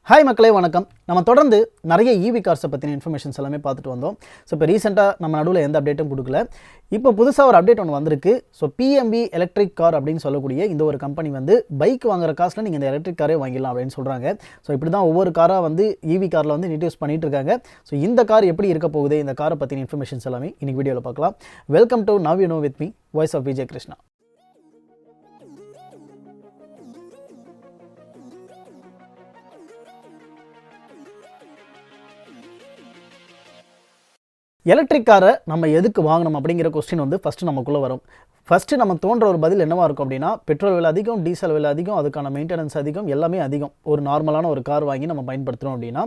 Hi மக்களே வணக்கம். நம்ம தொடர்ந்து நிறைய ஈவி கார்ஸை பற்றின இன்ஃபர்மேஷன்ஸ் எல்லாமே பார்த்துட்டு வந்தோம். ஸோ இப்போ ரீசெண்டாக நம்ம நடுவில் எந்த அப்டேட்டும் கொடுக்கல. இப்போ புதுசாக ஒரு அப்டேட் ஒன்று வந்திருக்கு. ஸோ PMV எலக்ட்ரிக் கார் அப்படின்னு சொல்லக்கூடிய இந்த ஒரு கம்பெனி வந்து பைக் வாங்குற காசில் நீங்கள் இந்த எலக்ட்ரிக் காரே வாங்கிடலாம் அப்படின்னு சொல்கிறாங்க. ஸோ இப்படி தான் ஒவ்வொரு காராக வந்து ஈவி காரில் வந்து இன்ட்ரடியூஸ் பண்ணிட்டு இருக்காங்க. ஸோ இந்த கார் எப்படி இருக்க போகுது, இந்த காரை பற்றின இன்ஃபர்மேஷன்ஸ் எல்லாமே இன்னைக்கு வீடியோவில் பார்க்கலாம். Welcome to Now You Know with me, voice of Vijay Krishna. Electric காரை நம்ம எதுக்கு வாங்கணும் அப்படிங்கிற கொஸ்டின் வந்து ஃபஸ்ட்டு நமக்குள்ளே வரும். ஃபஸ்ட்டு நம்ம தோன்ற ஒரு பதில் என்னவாக இருக்கும் அப்படின்னா, பெட்ரோல் விலை அதிகம், டீசல் விலை அதிகம், அதுக்கான மெயின்டெனன்ஸ் அதிகம், எல்லாமே அதிகம். ஒரு நார்மலான ஒரு கார் வாங்கி நம்ம பயன்படுத்துகிறோம் அப்படின்னா,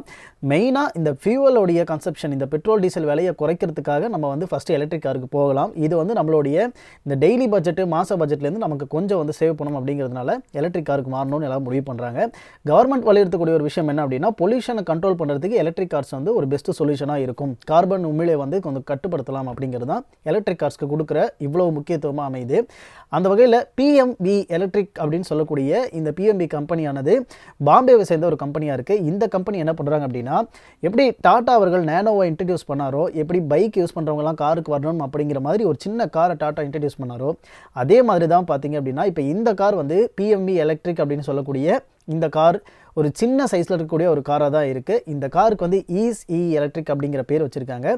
மெயினாக இந்த ஃபியூவலோடைய கன்சப்ஷன், இந்த பெட்ரோல் டீசல் விலையை குறைக்கிறதுக்காக நம்ம வந்து ஃபஸ்ட்டு எலக்ட்ரிக் காருக்கு போகலாம். இது வந்து நம்மளுடைய இந்த டெய்லி பட்ஜெட்டு, மாத பட்ஜெட்லேருந்து நமக்கு கொஞ்சம் வந்து சேவ் பண்ணணும் அப்படிங்கிறதுனால எலக்ட்ரிக் காருக்கு மாறணும்னு எல்லாம் முடிவு பண்ணுறாங்க. கவர்மெண்ட் வலியுறுத்தக்கூடிய ஒரு விஷயம் என்ன அப்படின்னா, பொல்யூஷனை கண்ட்ரோல் பண்ணுறதுக்கு எலக்ட்ரிக் கார்ஸ் வந்து ஒரு பெஸ்ட் சொல்யூஷனாக இருக்கும். கார்பன் உமிழை வந்து கொஞ்சம் கட்டுப்படுத்தலாம் அப்படிங்கிறது தான் எலக்ட்ரிக் கார்ஸ்க்கு கொடுக்குற இவ்வளவு முக்கியத்துவமாக அமைது. அந்த வகையில் PMV எலக்ட்ரிக் அப்படின்னு சொல்லக்கூடிய இந்த PMV கம்பெனியானது பாம்பேவை சேர்ந்த ஒரு கம்பெனியாக இருக்குது. இந்த கம்பெனி என்ன பண்ணுறாங்க அப்படின்னா, எப்படி டாடா அவர்கள் நேனோவை இன்ட்ரடியூஸ் பண்ணாரோ, எப்படி பைக் யூஸ் பண்ணுறவங்கலாம் காருக்கு வரணும் அப்படிங்கிற மாதிரி ஒரு சின்ன காரை டாடா இன்ட்ரடியூஸ் பண்ணாரோ, அதே மாதிரி தான் பார்த்தீங்க அப்படின்னா இப்போ இந்த கார் வந்து PMV எலக்ட்ரிக் அப்படின்னு சொல்லக்கூடிய இந்த கார் ஒரு சின்ன சைஸில் இருக்கக்கூடிய ஒரு காராக தான் இருக்குது. இந்த காருக்கு வந்து Eas-e எலக்ட்ரிக் அப்படிங்கிற பேர் வச்சுருக்காங்க.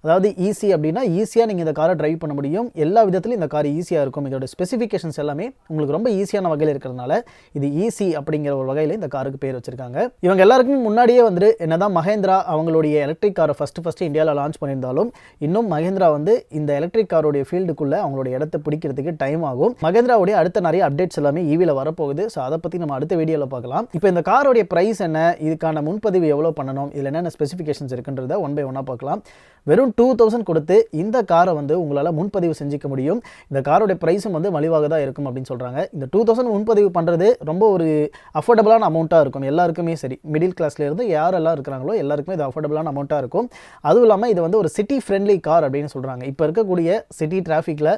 அதாவது Eas-e அப்படின்னா ஈஸியாக நீங்கள் இந்த காரை ட்ரைவ் பண்ண முடியும். எல்லா விதத்துலையும் இந்த கார் ஈஸியாக இருக்கும். இதோட ஸ்பெசிஃபிகேஷன்ஸ் எல்லாமே உங்களுக்கு ரொம்ப ஈஸியான வகையில் இருக்கிறதுனால இது Eas-e அப்படிங்கிற ஒரு வகையில் இந்த காருக்கு பேர் வச்சுருக்காங்க. இவங்க எல்லாருக்கும் முன்னாடியே வந்து என்னதான் மஹேந்திரா அவங்களுடைய எலக்ட்ரிக் காரை ஃபஸ்ட்டு இந்தியாவில் லான்ச் பண்ணியிருந்தாலும், இன்னும் மஹேந்திரா வந்து இந்த எலக்ட்ரிக் காரோடைய ஃபீல்டுக்குள்ளே அவங்களுடைய இடத்தை பிடிக்கிறதுக்கு டைம் ஆகும். மஹேந்திராவுடைய அடுத்த நிறைய அப்டேட்ஸ் எல்லாமே ஈவியில் வரப்போகுது. ஸோ அதை பற்றி நம்ம அடுத்த வீடியோவில் பார்க்கலாம். இப்போ இந்த காரோடைய பிரைஸ் என்ன, இதுக்கான முன்பதிவு எவ்வளோ பண்ணணும், இதில் என்னென்ன ஸ்பெசிஃபிகேஷன்ஸ் இருக்குன்றதை ஒன் பை ஒன்னாக பார்க்கலாம். வெறும் 2000 கொடுத்து இந்த காரை வந்து உங்களால் முன்பதிவு செஞ்சுக்க முடியும். இந்த காரோடைய ப்ரைஸும் வந்து மலிவாக தான் இருக்கும் அப்படின்னு சொல்கிறாங்க. இந்த 2000 முன்பதிவு பண்ணுறது ரொம்ப ஒரு அஃபோர்டபுளான அமௌண்ட்டாக இருக்கும். எல்லாருக்குமே சரி, மிடில் கிளாஸ்லேருந்து யாரெல்லாம் இருக்கிறாங்களோ எல்லாருக்குமே இது அஃபோர்டபுளான அமௌண்ட்டாக இருக்கும். அதுவும் இல்லாமல் இது வந்து ஒரு சிட்டி ஃப்ரெண்ட்லி கார் அப்படின்னு சொல்கிறாங்க. இப்போ இருக்கக்கூடிய சிட்டி டிராஃபிக்கில்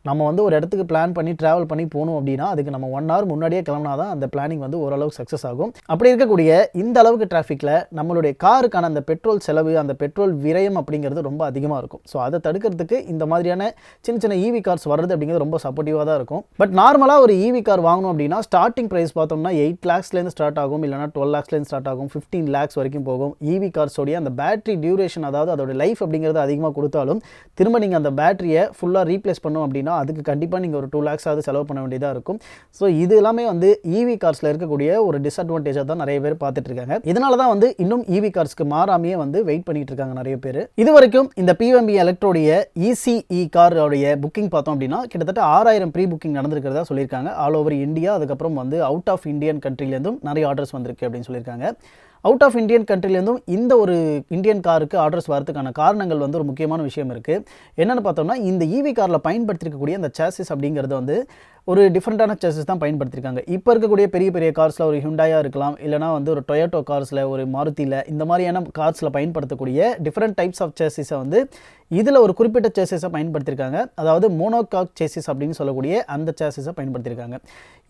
நம்ம வந்து ஒரு இடத்துக்கு பிளான் பண்ணி ட்ராவல் பண்ணி போகணும் அப்படின்னா அதுக்கு நம்ம 1 hour முன்னாடியே கிளம்பினா தான் அந்த பிளானிங் வந்து ஓரளவுக்கு சக்ஸஸ் ஆகும். அப்படி இருக்கக்கூடிய இந்த அளவுக்கு டிராஃபிக்கில் நம்மளுடைய காருக்கான அந்த பெட்ரோல் செலவு, அந்த பெட்ரோல் விரயம் அப்படிங்கிறது ரொம்ப அதிகமாக இருக்கும். ஸோ அதை தடுக்கிறதுக்கு இந்த மாதிரியான சின்ன சின்ன ஈவி கார்ஸ் வர்றது அப்படிங்கிறது ரொம்ப சப்போர்ட்டிவாக தான் இருக்கும். பட் நார்மலாக ஒரு ஈவி கார் வாங்கணும் அப்படின்னா ஸ்டார்டிங் ப்ரைஸ் பார்த்தோம்னா 8 lakhsலேருந்து ஸ்டார்ட் ஆகும், இல்லைனா 12 lakhsலேருந்து ஸ்டார்ட் ஆகும், 15 lakhs வரைக்கும் போகும். ஈவி கார்ஸோடைய அந்த பேட்டரி டியூரேஷன், அதாவது அதோட லைஃப் அப்படிங்கிறது அதிகமாக கொடுத்தாலும் திரும்ப நீங்கள் அந்த பேட்டரியை ஃபுல்லாக ரீப்ளேஸ் பண்ணோம் அப்படின்னா அதுக்கு கண்டிப்பாக நீங்கள் ஒரு 2 lakhs ஆகுது செலவு பண்ண வேண்டியதாக இருக்கும். ஸோ இது எல்லாமே வந்து ஈவி கார்ஸில் இருக்கக்கூடிய ஒரு டிஸ்அட்வான்டேஜாக தான் நிறைய பேர் பார்த்துட்டு இருக்காங்க. இதனால தான் வந்து இன்னும் ஈவி கார்ஸ்க்கு மாறாமையே வந்து வெயிட் பண்ணிட்டு இருக்காங்க நிறைய பேர். இது வரைக்கும் இந்த PMV எலக்ட்ரோடைய Eas-e காரோடைய புக்கிங் பார்த்தோம் அப்படின்னா கிட்டத்தட்ட 6000 ப்ரீ புக்கிங் நடந்திருக்கிறதா சொல்லியிருக்காங்க. ஆல் ஓவர் இந்தியா, அதுக்கப்புறம் வந்து அவுட் ஆஃப் இந்தியன் கண்ட்ரிலேருந்தும் நிறைய ஆர்டர்ஸ் வந்திருக்கு அப்படின்னு சொல்லியிருக்காங்க. அவுட் ஆஃப் இந்தியன் கண்ட்ரிலேருந்தும் இந்த ஒரு இந்தியன் காருக்கு ஆர்டர்ஸ் வரதுக்கான காரணங்கள் வந்து ஒரு முக்கியமான விஷயம் இருக்குது. என்னென்னு பார்த்தோம்னா, இந்த ஈவி காரில் பயன்படுத்திருக்கக்கூடிய அந்த சேசிஸ் அப்படிங்கிறது வந்து ஒரு டிஃப்ரெண்ட்டான சேசிஸ் தான் பயன்படுத்தியிருக்காங்க. இப்போ இருக்கக்கூடிய பெரிய பெரிய கார்ஸில் ஒரு ஹுண்டாயாக இருக்கலாம், இல்லைனா வந்து ஒரு டொயோட்டோ கார்ஸில், ஒரு மாருதியில், இந்த மாதிரியான கார்ஸில் பயன்படுத்தக்கூடிய டிஃப்ரெண்ட் டைப்ஸ் ஆஃப் சேசிஸை வந்து இதில் ஒரு குறிப்பிட்ட சேசிஸை பயன்படுத்தியிருக்காங்க. அதாவது மோனோகாக் சேசிஸ் அப்படின்னு சொல்லக்கூடிய அந்த சேசிஸை பயன்படுத்தியிருக்காங்க.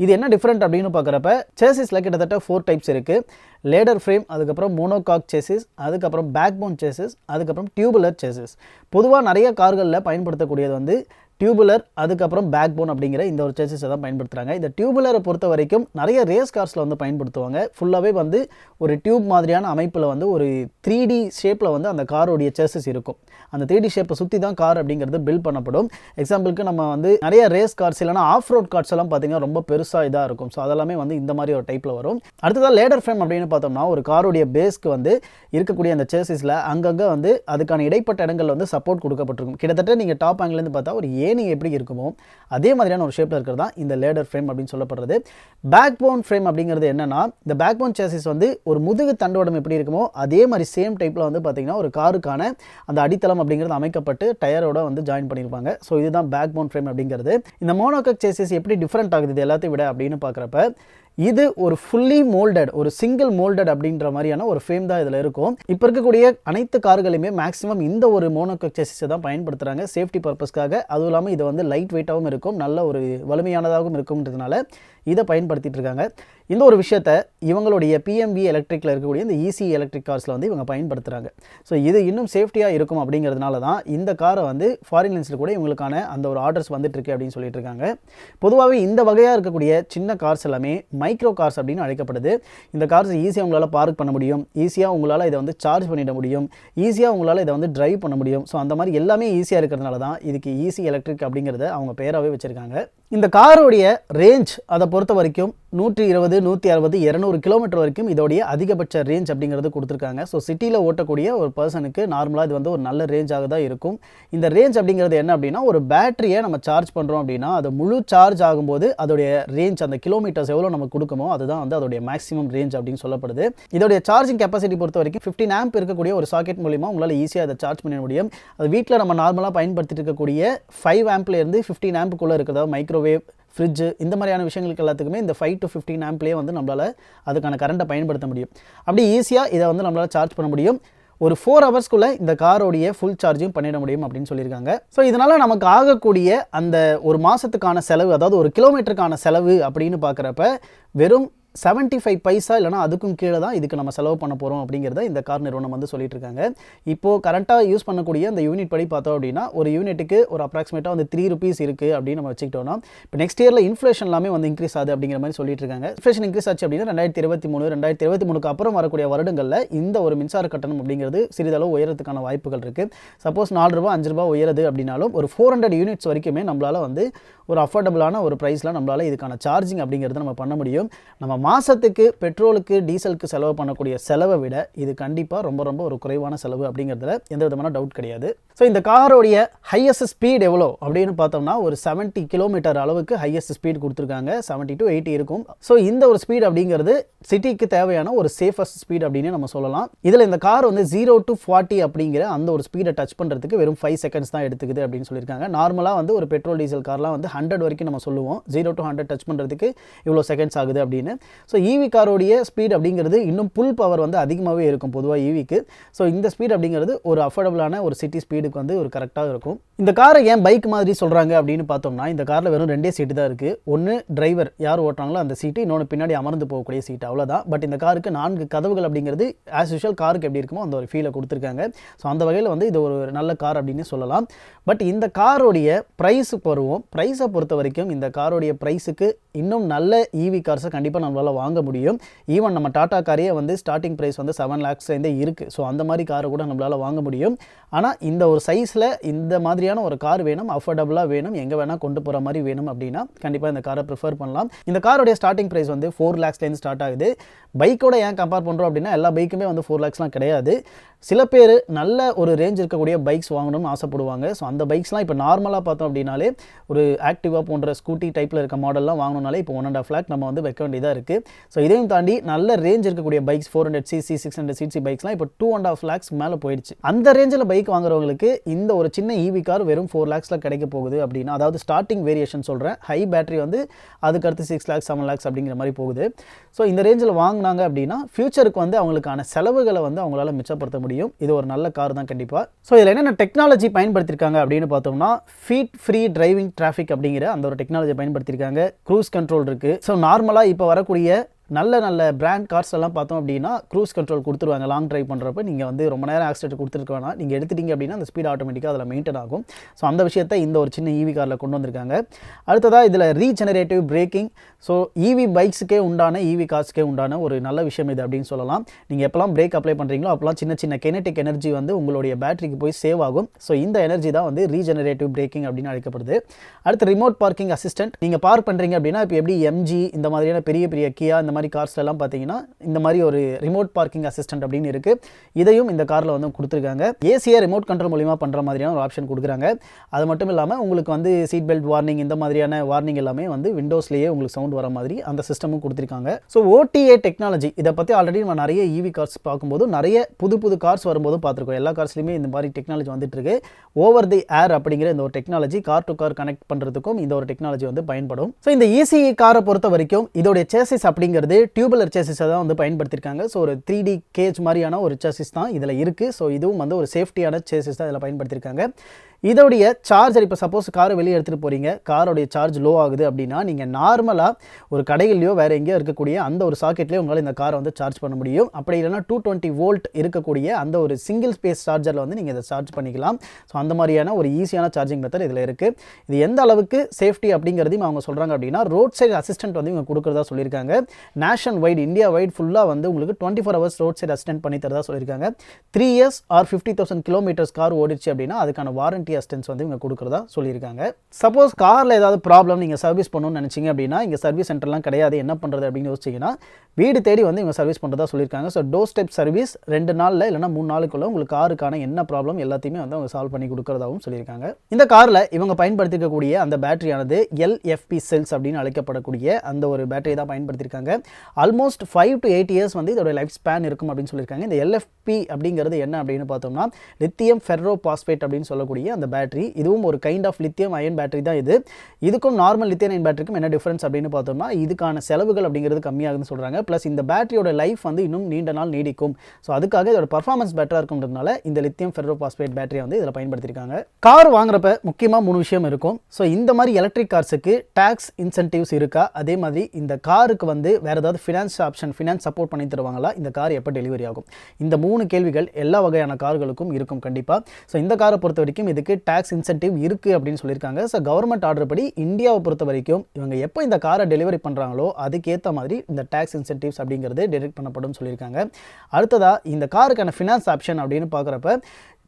இது என்ன டிஃப்ரெண்ட் அப்படின்னு பார்க்குறப்ப சேசிஸில் கிட்டத்தட்ட 4 டைப்ஸ் இருக்குது. லேடர் ஃப்ரேம், அதுக்கப்புறம் மோனோகாக் சேசிஸ், அதுக்கப்புறம் பேக்போன் சேசிஸ், அதுக்கப்புறம் டியூபுலர் சேசிஸ். பொதுவாக நிறைய கார்களில் பயன்படுத்தக்கூடியது வந்து டியூபுலர், அதுக்கப்புறம் பேக்போன் அப்படிங்கிற இந்த ஒரு சேசிஸை தான் பயன்படுத்துகிறாங்க. இந்த டியூபுலரை பொறுத்த வரைக்கும் நிறைய ரேஸ் கார்ஸில் வந்து பயன்படுத்துவாங்க. ஃபுல்லாகவே வந்து ஒரு டியூப் மாதிரியான அமைப்பில் வந்து ஒரு 3D ஷேப்பில் வந்து அந்த காரோடைய சேசிஸ் இருக்கும். அந்த 3D ஷேப்பை சுற்றி தான் கார் அப்படிங்கிறது பில்ட் பண்ணப்படும். எக்ஸாம்பிளுக்கு நம்ம வந்து நிறைய ரேஸ் கார்ஸ் இல்லைனா ஆஃப் ரோட் கார்ஸ் எல்லாம் பார்த்தீங்கன்னா ரொம்ப பெருசாக இதாக இருக்கும். ஸோ அதெல்லாமே வந்து இந்த மாதிரி ஒரு டைப்பில் வரும். அடுத்ததாக லேடர் ஃப்ரேம் அப்படின்னு பார்த்தோம்னா, ஒரு காரோடைய பேஸ்க்கு வந்து இருக்கக்கூடிய அந்த சேசிஸில் அங்கங்கே வந்து அதுக்கான இடைப்பட்ட இடங்களில் வந்து சப்போர்ட் கொடுக்கப்பட்டிருக்கும். கிட்டத்தட்ட நீங்கள் டாப் ஆங்கிலேருந்து பார்த்தா ஒரு ஏனிங் எப்படி இருக்குமோ அதே மாதிரியான ஒரு ஷேப்பில் இருக்கிறது தான் இந்த லேடர் ஃப்ரேம் அப்படின்னு சொல்லப்படுறது. பேக்போன் ஃப்ரேம் அப்படிங்கிறது என்னன்னா, இந்த பேக்போன் சேசிஸ் வந்து ஒரு முதுகு தண்டோடம் எப்படி இருக்குமோ அதே மாதிரி சேம் டைப்பில் வந்து பார்த்தீங்கன்னா ஒரு காருக்கான அந்த அடித்தளம் அப்படிங்கிறது அமைக்கப்பட்டு டயரோட வந்து ஜாயின் பண்ணியிருப்பாங்க. ஸோ இதுதான் பேக்போன் ஃப்ரேம் அப்படிங்கிறது. இந்த மோனோகாக் சேசிஸ் எப்படி டிஃப்ரெண்ட் ஆகுது இது எல்லாத்தையும் விட அப்படின்னு பார்க்குறப்ப, இது ஒரு ஃபுல்லி மோல்டட், ஒரு சிங்கிள் மோல்டட் அப்படின்ற மாதிரியான ஒரு ஃப்ரேம் தான் இதில் இருக்கும். இப்போ இருக்கக்கூடிய அனைத்து கார்களுமே மேக்ஸிமம் இந்த ஒரு மோனோகாக் சேசிஸை தான் பயன்படுத்துகிறாங்க சேஃப்டி பர்பஸ்க்காக. அதுவும் இல்லாமல் இது வந்து லைட் வெயிட்டாகவும் இருக்கும், நல்ல ஒரு வலிமையானதாகவும் இருக்கும்ன்றதுனால இதை பயன்படுத்திட்டு இருக்காங்க. இந்த ஒரு விஷயத்தை இவங்களுடைய PMV எலக்ட்ரிக்கில் இருக்கக்கூடிய இந்த Eas-e எலக்ட்ரிக் கார்ஸில் வந்து இவங்க பயன்படுத்துகிறாங்க. ஸோ இது இன்னும் சேஃப்டியாக இருக்கும் அப்படிங்கிறதுனால தான் இந்த காரை வந்து ஃபாரின் லென்ஸில் கூட இவங்களுக்கான அந்த ஒரு ஆர்டர்ஸ் வந்துட்டுருக்கு அப்படின்னு சொல்லிட்டு இருக்காங்க. பொதுவாகவே இந்த வகையாக இருக்கக்கூடிய சின்ன கார்ஸ் எல்லாமே மைக்ரோ கார்ஸ் அப்படின்னு அழைக்கப்படுது. இந்த கார்ஸ் ஈஸியாக உங்களால் பார்க் பண்ண முடியும், ஈஸியாக உங்களால் இதை வந்து சார்ஜ் பண்ணிட முடியும், ஈஸியாக உங்களால் இதை வந்து டிரைவ் பண்ண முடியும். ஸோ அந்த மாதிரி எல்லாமே ஈஸியாக இருக்கிறதுனால தான் இதுக்கு Eas-e எலக்ட்ரிக் அப்படிங்கிறத அவங்க பேராகவே வச்சுருக்காங்க. இந்த காரோடைய ரேஞ்ச் அதை பொறுத்த வரைக்கும் 120, 160, 200 கிலோமீட்டர் வரைக்கும் இதோடைய அதிகபட்ச ரேஞ்ச் அப்படிங்கிறது கொடுத்துருக்காங்க. ஸோ சிட்டியில் ஓட்டக்கூடிய ஒரு பர்சனுக்கு நார்மலாக இது வந்து ஒரு நல்ல ரேஞ்சாக தான் இருக்கும். இந்த ரேஞ்ச் அப்படிங்கிறது என்ன அப்படின்னா, ஒரு பேட்டரியை நம்ம சார்ஜ் பண்ணுறோம் அப்படின்னா அது முழு சார்ஜ் ஆகும்போது அதோடைய ரேஞ்ச் அந்த கிலோமீட்டர்ஸ் எவ்வளோ நம்ம கொடுக்குமோ அதுதான் வந்து அதோடைய மேக்ஸிமம் ரேஞ்ச் அப்படின்னு சொல்லப்படுது. இதோடைய சார்ஜிங் கெப்பாசிட்டி பொறுத்த வரைக்கும் 15 ஆம்ப் இருக்கக்கூடிய ஒரு சாக்கெட் மூலிமா உங்களால் ஈஸியாக அதை சார்ஜ் பண்ண முடியும். அது வீட்டில் நம்ம நார்மலாக பயன்படுத்திட்டு இருக்கக்கூடிய 5 ஆம்ப்லேருந்து 15 ஆம்புக்குள்ளே இருக்கிறதா மைக்ரோவேவ், ஃப்ரிட்ஜு இந்த மாதிரியான விஷயங்களுக்கு எல்லாத்துக்குமே இந்த 5 to 15 ஆம்ப்லேயே வந்து நம்மளால் அதுக்கான கரண்ட்டை பயன்படுத்த முடியும். அப்படி ஈஸியாக இதை வந்து நம்மளால் சார்ஜ் பண்ண முடியும். ஒரு 4 ஹவர்ஸ்க்குள்ளே இந்த காரோடைய ஃபுல் சார்ஜும் பண்ணிட முடியும் அப்படின்னு சொல்லியிருக்காங்க. ஸோ இதனால் நமக்கு ஆகக்கூடிய அந்த ஒரு மாதத்துக்கான செலவு, அதாவது ஒரு கிலோமீட்டருக்கான செலவு அப்படின்னு பார்க்குறப்ப வெறும் 75 பைசா இல்லைனா அதுக்கும் கீழே தான் இதுக்கு நம்ம செலவு பண்ண போகிறோம் அப்படிங்கிறத இந்த கார் நிறுவனம் வந்து சொல்லிட்டு இருக்காங்க. இப்போது கரண்ட்டாக யூஸ் பண்ணக்கூடிய அந்த யூனிட் படி பார்த்தோம் அப்படின்னா ஒரு யூனிட்டுக்கு ஒரு அப்ராக்சிமேட்டாக வந்து 3 rupees இருக்குது அப்படின்னு நம்ம வச்சுக்கிட்டோம்னா, இப்போ நெக்ஸ்ட் இயரில் இன்ஃப்ளேஷன் எல்லாமே வந்து இன்க்ரீஸ் ஆகுது அப்படிங்கிற மாதிரி சொல்லிட்டு இருக்காங்க. இன்ஃப்ளேஷன் இன்க்ரீஸ் ஆச்சு அப்படின்னா 2023 அப்புறம் வரக்கூடிய வருடங்களில் இந்த ஒரு மின்சார கட்டணம் அப்படிங்கிறது சிறிதளவு உயரத்துக்கான வாய்ப்புகள் இருக்குது. சப்போஸ் 4 ரூபா 5 ரூபா உயருது அப்படின்னாலும் ஒரு 400 யூனிட்ஸ் வரைக்குமே நம்மளால் வந்து ஒரு அஃபோர்டபுளான ஒரு ப்ரைஸில் நம்மளால் இதுக்கான சார்ஜிங் அப்படிங்கிறது நம்ம பண்ண முடியும். நம்ம மாதத்துக்கு பெட்ரோலுக்கு டீசலுக்கு செலவு பண்ணக்கூடிய செலவை விட இது கண்டிப்பாக ரொம்ப ரொம்ப ஒரு குறைவான செலவு அப்படிங்கிறதுல எந்த விதமான டவுட் கிடையாது. ஸோ இந்த காரோடைய ஹையஸ்ட் ஸ்பீட் எவ்வளோ அப்படின்னு பார்த்தோம்னா ஒரு 70 கிலோமீட்டர் அளவுக்கு ஹையஸ்ட் ஸ்பீட் கொடுத்துருக்காங்க. 70 to 80 இருக்கும். ஸோ இந்த ஒரு ஸ்பீட் அப்படிங்கிறது சிட்டிக்கு தேவையான ஒரு சேஃபஸ்ட் ஸ்பீட் அப்படின்னு நம்ம சொல்லலாம். இதில் இந்த கார் வந்து 0 to 40 அப்படிங்கிற அந்த ஒரு ஸ்பீடை டச் பண்ணுறதுக்கு வெறும் 5 செகண்ட்ஸ் தான் எடுத்துக்குது அப்படின்னு சொல்லியிருக்காங்க. நார்மலாக வந்து ஒரு பெட்ரோல் டீசல் கார்லாம் வந்து 100 வரைக்கும் நம்ம சொல்லுவோம். 0 to 100 டச் பண்ணுறதுக்கு இவ்வளோ செகண்ட்ஸ் ஆகுது அப்படின்னு. ஸோ ஈவி காரோடைய ஸ்பீட் அப்படிங்கிறது இன்னும் புல் பவர் வந்து அதிகமாகவே இருக்கும் பொதுவாக ஈவிக்கு. ஸோ இந்த ஸ்பீட் அப்படிங்கிறது ஒரு அஃபோர்டபுளான ஒரு சிட்டி ஸ்பீடுக்கு வந்து ஒரு கரெக்டாக இருக்கும். இந்த காரை ஏன் பைக் மாதிரி சொல்கிறாங்க அப்படின்னு பார்த்தோம்னா, இந்த காரில் வெறும் 2 சீட்டு தான் இருக்குது. ஒன்று டிரைவர் யார் ஓட்டுறாங்களோ அந்த சீட்டு, இன்னொன்று பின்னாடி அமர்ந்து போகக்கூடிய சீட்டு, அவ்வளோதான். பட் இந்த காருக்கு 4 கதவுகள் அப்படிங்கிறது ஆஸ் யூஷுவல் காருக்கு எப்படி இருக்குமோ அந்த ஒரு ஃபீலை கொடுத்துருக்காங்க. ஸோ அந்த வகையில் வந்து இது ஒரு நல்ல கார் அப்படின்னு சொல்லலாம். பட் இந்த காரோடைய ப்ரைஸுக்கு வருவோம். ப்ரைஸை பொறுத்த வரைக்கும் இந்த காரோடைய ப்ரைஸுக்கு இன்னும் நல்ல ஈவி கார்ஸை கண்டிப்பாக நம்மளால் வாங்க முடியும். ஈவன் நம்ம டாடா காரையே வந்து ஸ்டார்டிங் ப்ரைஸ் வந்து 7 lakhs இருக்குது. ஸோ அந்த மாதிரி காரை கூட நம்மளால் வாங்க முடியும். ஆனால் இந்த ஒரு சைஸில் இந்த மாதிரியான ஒரு கார் வேணும், அஃபோர்டபுளாக வேணும், எங்கே வேணால் கொண்டு போகிற மாதிரி வேணும் அப்படின்னா கண்டிப்பாக இந்த காரை ப்ரிஃபர் பண்ணலாம். இந்த காரோடைய ஸ்டார்டிங் ப்ரைஸ் வந்து 4 lakhsலேருந்து ஸ்டார்ட் ஆகுது. பைக்கோட ஏன் கம்பேர் பண்ணுறோம் அப்படின்னா எல்லா பைக்குமே வந்து 4 lakhsலாம் கிடையாது. சில பேர் நல்ல ஒரு ரேஞ்ச் இருக்கக்கூடிய பைக்ஸ் வாங்கணும்னு ஆசைப்படுவாங்க. ஸோ அந்த பைக்ஸ்லாம் இப்போ நார்மலாக பார்த்தோம் அப்படின்னாலே ஒரு ஆக்டிவா போன்ற ஸ்கூட்டி டைப்பில் இருக்க மாடல்லாம் வாங்கணும்னாலே இப்போ 1.5 lakh நம்ம வந்து வைக்க வேண்டியதாக இருக்குது. ஸோ இதையும் தாண்டி நல்ல ரேஞ்ச் இருக்கக்கூடிய பைக்ஸ் 400cc 600cc பைக்ஸ்லாம் இப்போ 2.5 lakhs மேலே போயிடுச்சு. அந்த ரேஞ்சில் பைக் வாங்குறவங்களுக்கு இந்த ஒரு சின்ன ஈவி கார் வெறும் 4 lakhsல கிடைக்க போகுது அப்படின்னா, அதாவது ஸ்டார்டிங் வேரியேஷன் சொல்கிறேன். ஹை பேட்டரி வந்து அதுக்கடுத்து 6 lakhs 7 lakhs அப்படிங்கிற மாதிரி போகுது. ஸோ இந்த ரேஞ்சில் வாங்கினாங்க அப்படின்னா ஃபியூச்சருக்கு வந்து அவங்களுக்கான செலவுகளை வந்து அவங்களால மிச்சப்படுத்த முடியும். இது ஒரு நல்ல கார் தான் கண்டிப்பாக. ஸோ இதில் என்னென்ன டெக்னாலஜி பயன்படுத்தியிருக்காங்க அப்படின்னு பார்த்தோம்னா, ஃபீட் ஃப்ரீ டிரைவிங் டிராஃபிக் அப்படிங்கிற அந்த ஒரு டெக்னாலஜி பயன்படுத்தியிருக்காங்க. க்ரூஸ் கண்ட்ரோல் இருக்குது. ஸோ நார்மலாக இப்போ வரக்கூடிய நல்ல பிராண்ட் கார்ஸ் எல்லாம் பார்த்தோம் அப்படின்னா க்ரூஸ் கண்ட்ரோல் கொடுத்துருவாங்க. லாங் ட்ரைவ் பண்ணுறப்ப நீங்கள் வந்து ரொம்ப நேரம் ஆக்சிடென்ட் கொடுத்துருக்க வேணாம், நீங்கள் எடுத்துட்டீங்க அப்படின்னா அந்த ஸ்பீட் ஆட்டோமேட்டிக்காக அதில் மெயின்டைன் ஆகும். ஸோ அந்த விஷயத்தை இந்த ஒரு சின்ன ஈவி காரில் கொண்டு வந்திருக்காங்க. அடுத்ததாக இதில் ரீஜெனரேட்டிவ் பிரேக்கிங். ஸோ ஈவி பைக்ஸுக்கே உண்டான, ஈவி கார்ஸ்க்கே உண்டான ஒரு நல்ல விஷயம் இது அப்படின்னு சொல்லலாம். நீங்கள் எப்போல்லாம் பிரேக் அப்ளை பண்ணுறீங்களோ அப்போலாம் சின்ன கெனடிக் எனர்ஜி வந்து உங்களுடைய பேட்டரிக்கு போய் சேவ் ஆகும். ஸோ இந்த எனர்ஜி தான் வந்து ரீஜெனரேட்டிவ் பிரேக்கிங் அப்படின்னு அழைக்கப்படுது. அடுத்து ரிமோட் பார்க்கிங் அசிஸ்டன்ட். நீங்கள் பார்க் பண்ணுறீங்க அப்படின்னா இப்போ எப்படி எம்ஜி இந்த மாதிரியான பெரிய கியா இந்த மாதிரி கார்ஸ் எல்லாம் பார்த்தீங்கன்னா இந்த மாதிரி ஒரு ரிமோட் பார்க்கிங் அசிஸ்டன்ட் அப்படின்னு இருக்குது. இதையும் இந்த காரில் வந்து கொடுத்துருக்காங்க. ஏசியை ரிமோட் கண்ட்ரோல் மூலிமா பண்ணுற மாதிரியான ஒரு ஆப்ஷன் கொடுக்குறாங்க. அது மட்டும் இல்லாமல் உங்களுக்கு வந்து சீட் பெல்ட் வார்னிங் இந்த மாதிரியான வார்னிங் எல்லாமே வந்து விண்டோஸ்லேயே உங்களுக்கு சவுண்ட் வர மாதிரி அந்த சிஸ்டமும் கொடுத்துருக்காங்க. ஸோ OTA டெக்னாலஜி இதை பற்றி ஆல்ரெடி நம்ம நிறைய ஈவி கார்ஸ் பார்க்கும்போது நிறைய புது கார்ஸ் வரும்போது பார்த்துருக்கோம். எல்லா கார்ஸ்லையுமே இந்த மாதிரி டெக்னாலஜி வந்துட்டு இருக்கு. ஓவர் தி ஏர் அப்படிங்கிற இந்த ஒரு technology car to car connect பண்ணுறதுக்கும் இந்த ஒரு டெக்னாலஜி வந்து பயன்படும். ஸோ இந்த Eas-e காரை பொறுத்த வரைக்கும் இதோடைய சேசிஸ் அப்படிங்கிறது டியூபுலர் சேசிஸை தான் வந்து பயன்படுத்தியிருக்காங்க. ஸோ ஒரு 3D கேஜ் மாதிரியான ஒரு சேசிஸ் தான் இதில் இருக்குது. ஸோ இதுவும் வந்து ஒரு சேஃப்டியான சேசிஸ் தான் இதில் பயன்படுத்தியிருக்காங்க. இதோடைய சார்ஜர் இப்போ சப்போஸ் காரை வெளியே எடுத்துகிட்டு போகிறீங்க, காரோடைய சார்ஜ் லோ ஆகுது அப்படின்னா நீங்கள் நார்மலாக ஒரு கடையிலையோ வேறு எங்கேயோ இருக்கக்கூடிய அந்த ஒரு சாக்கெட்லேயே உங்களால் இந்த காரை வந்து சார்ஜ் பண்ண முடியும். அப்படி இல்லைனா 220 வோல்ட் இருக்கக்கூடிய அந்த ஒரு சிங்கிள் ஸ்பேஸ் சார்ஜரில் வந்து நீங்கள் இதை சார்ஜ் பண்ணிக்கலாம். ஸோ அந்த மாதிரியான ஒரு ஈஸியான சார்ஜிங் மெத்தட் இதில் இருக்குது. இது எந்த அளவுக்கு சேஃப்டி அப்படிங்கிறதையும் அவங்க சொல்கிறாங்க அப்படின்னா, ரோட் சைடு அசிஸ்டன்ட் வந்து இவங்க கொடுக்குறதா சொல்லியிருக்காங்க. நேஷன் வைட் இந்தியா வைட் ஃபுல்லாக வந்து உங்களுக்கு 24 ஹவர்ஸ் ரோட் சைடு அசிஸ்டன்ட் பண்ணி தரதா சொல்லியிருக்காங்க. 3 இயர்ஸ் ஆர் 50,000 கிலோமீட்டர்ஸ் கார் ஓடிச்சு அப்படின்னா அதுக்கான வாரண்டி அசிஸ்டன்ஸ் வந்து இவங்க கொடுக்குறதா சொல்லியிருக்காங்க. சப்போஸ் காரில் ஏதாவது ப்ராப்ளம் நீங்கள் சர்வீஸ் பண்ணணும்னு நினச்சிங்க அப்படின்னா இங்கே சர்வீஸ் சென்டர்லாம் கிடையாது, என்ன பண்ணுறது அப்படின்னு யோசிச்சிங்கன்னா வீடு தேடி வந்து இவங்க சர்வீஸ் பண்ணுறதா சொல்லியிருக்காங்க. ஸோ டோர் ஸ்டெப் சர்வீஸ் 2 நாளில் இல்லைனா 3 நாளுக்குள்ள உங்களுக்கு காருக்கான என்ன ப்ராப்ளம் எல்லாத்தையுமே வந்து அவங்க சால்வ் பண்ணி கொடுக்குறதாகவும் சொல்லியிருக்காங்க. இந்த காரில் இவங்க பயன்படுத்திக்கக்கூடிய அந்த பேட்டரியானது LFP செல்ஸ் அப்படின்னு அழைக்கப்படக்கூடிய அந்த ஒரு பேட்டரி தான் பயன்படுத்தியிருக்காங்க. ஆல்மோஸ்ட் 5 to 8 இயர்ஸ் வந்து இதோட லைஃப் ஸ்பேன் இருக்கும் அப்படின்னு சொல்லியிருக்காங்க. இந்த LFP அப்படிங்கிறது என்ன அப்படின்னு பார்த்தோம்னா லித்தியம் ஃபெர்ரோ பாஸ்பேட் அப்படின்னு சொல்லக்கூடிய அந்த பேட்டரி. இதுவும் ஒரு kind of lithium ion battery தான் இது. இதுக்கும் நார்மல் லித்தியம் அயன் பேட்டரிக்கும் என்ன டிஃபரன்ஸ் அப்படின்னு பார்த்தோம்னா இதுக்கான செலவுகள் அப்படிங்கிறது கம்மியாகுதுன்னு சொல்கிறாங்க. ப்ளஸ் இந்த பேட்டரியோட லைஃப் வந்து இன்னும் நீண்ட நாள் நீடிக்கும். ஸோ அதுக்காக இதோட பர்ஃபார்மன்ஸ் பெட்டராக இருக்கும்ன்றதுனால இந்த லித்தியம் ஃபெர்ரோ பாஸ்பேட் பேட்டரியை வந்து இதில் பயன்படுத்தியிருக்காங்க. கார் வாங்குறப்ப முக்கியமாக 3 விஷயம் இருக்கும். ஸோ இந்த மாதிரி எலக்ட்ரிக் கார்ஸுக்கு டேக்ஸ் இன்சென்டிவ்ஸ் இருக்கா, அதே மாதிரி இந்த காருக்கு வந்து வேறு ஏதாவது ஃபினான்ஸ் ஆப்ஷன் ஃபினான்ஸ் சப்போர்ட் பண்ணி தருவாங்களா, இந்த கார் எப்போ டெலிவரி ஆகும், இந்த 3 கேள்விகள் எல்லா வகையான கார்களுக்கும் இருக்கும் கண்டிப்பாக. ஸோ இந்த காரை பொறுத்த வரைக்கும் இதுக்கு டேக்ஸ் இன்சென்டிவ் இருக்குது அப்படின்னு சொல்லியிருக்காங்க. ஸோ கவர்மெண்ட் ஆர்டர் படி இந்தியாவை பொறுத்த வரைக்கும் இவங்க எப்போ இந்த காரை டெலிவரி பண்ணுறாங்களோ அதுக்கேற்ற மாதிரி இந்த டேக்ஸ் இன்சென்டிவ்ஸ் அப்படிங்கிறது டெரிக்ட் பண்ணப்படும் சொல்லியிருக்காங்க. அடுத்ததாக இந்த காருக்கான ஃபினான்ஸ் ஆப்ஷன் அப்படின்னு பார்க்குறப்ப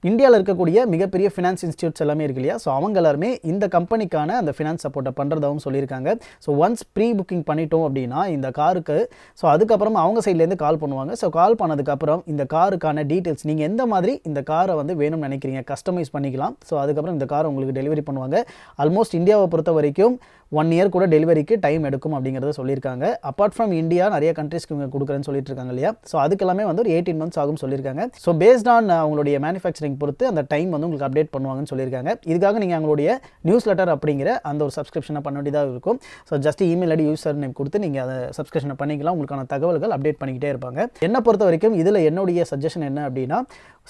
இந்தியாவில் இருக்கக்கூடிய மிகப்பெரிய ஃபினான்ஸ் இன்ஸ்டியூட்ஸ் எல்லாமே இருக்கு இல்லையா, ஸோ அவங்க எல்லாருமே இந்த கம்பெனிக்கான அந்த ஃபினான்ஸ் சப்போர்ட்டை பண்ணுறதாகவும் சொல்லியிருக்காங்க. ஸோ ஒன்ஸ் ப்ரீ புக்கிங் பண்ணிட்டோம் அப்படின்னா இந்த காருக்கு ஸோ அதுக்கப்புறம் அவங்க சைட்லேருந்து கால் பண்ணுவாங்க. ஸோ கால் பண்ணதுக்கப்புறம் இந்த காருக்கான டீட்டெயில்ஸ் நீங்கள் எந்த மாதிரி இந்த காரை வந்து வேணும்னு நினைக்கிறீங்க கஸ்டமைஸ் பண்ணிக்கலாம். ஸோ அதுக்கப்புறம் இந்த காரை உங்களுக்கு டெலிவரி பண்ணுவாங்க. ஆல்மோஸ்ட் இந்தியாவை பொறுத்த வரைக்கும் 1 இயர் கூட டெலிவரிக்கு டைம் எடுக்கும் அப்படிங்கிறத சொல்லியிருக்காங்க. அப்பார்ட் ஃப்ரம் இந்தியா நிறைய கண்ட்ரீஸ்க்கு இவங்க கொடுக்குறேன்னு சொல்லிட்டு இருக்காங்க இல்லையா, ஸோ அதுக்கெல்லாமே வந்து ஒரு 18 months ஆகும் சொல்லியிருக்காங்க. ஸோ பேஸ்ட் ஆன் அவங்களுடைய மேனுஃபேக்சரிங் பொறுத்து அந்த டைம் வந்து உங்களுக்கு அப்டேட் பண்ணுவாங்கன்னு சொல்லியிருக்காங்க. இதுக்காக நீங்கள் அவங்களுடைய நியூஸ் லெட்டர் அப்படிங்கிற அந்த ஒரு சப்ஸ்கிரிப்ஷனை பண்ண வேண்டியதாக இருக்கும். So just email ID user name கொடுத்து நீங்கள் அதை சப்ஸ்கிரிப்ஷனை பண்ணிக்கலாம். உங்களுக்கான தகவல்கள் அப்டேட் பண்ணிக்கிட்டே இருப்பாங்க. என்னை பொறுத்த வரைக்கும் இதில் என்னுடைய சஜஷன் என்ன அப்படின்னா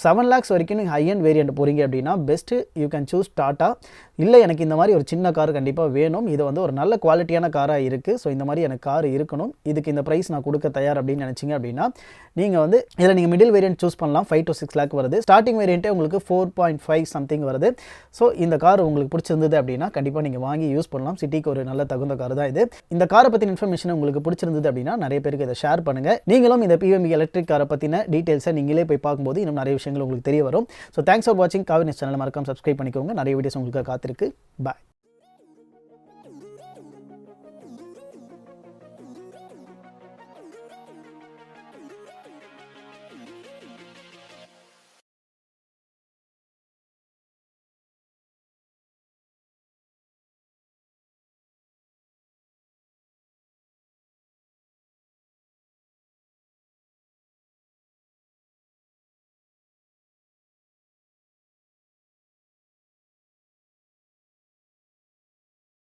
7 lakhs வரைக்கும் நீங்கள் ஹை அண்ட் வேரியண்ட் போகிறீங்க அப்படின்னா best you can choose tata. இல்லை எனக்கு இந்த மாதிரி ஒரு சின்ன கார் கண்டிப்பாக வேணும், இது வந்து ஒரு நல்ல குவாலிட்டியான காராக இருக்குது, ஸோ இந்த மாதிரி எனக்கு கார் இருக்கணும், இதுக்கு இந்த ப்ரைஸ் நான் கொடுக்க தயார் அப்படின்னு நினச்சிங்க அப்படின்னா நீங்கள் வந்து இதில் நீங்கள் மிடில் வேரியண்ட் சூஸ் பண்ணலாம். 5 to 6 lakh வருது. ஸ்டார்டிங் வேரியண்ட்டே உங்களுக்கு 4.5 சம்திங் வருது. ஸோ இந்த கார் உங்களுக்கு பிடிச்சிருந்தது அப்படின்னா கண்டிப்பாக நீங்கள் வாங்கி யூஸ் பண்ணலாம். சிட்டிக்கு ஒரு நல்ல தகுந்த கார் தான் இது. இந்த காரை பற்றின இன்ஃபர்மேஷன் உங்களுக்கு பிடிச்சிருந்தது அப்படின்னா நிறைய பேருக்கு இதை ஷேர் பண்ணுங்கள். நீங்களும் இந்த PMV எலக்ட்ரிக் காரை பற்றின டீட்டெயில்ஸை நீங்களே போய் பார்க்கும்போது இன்னும் நிறைய விஷயங்கள் உங்களுக்கு தெரிய வரும். ஸோ தேங்க்ஸ் ஃபார் வாட்சிங். காவிரி நியூஸ் சேனலை மறக்காம சப்ஸ்கிரைப் பண்ணிக்கோங்க. நிறைய வீடியோஸ் உங்களுக்கு காத்திருக்கு. பாய்.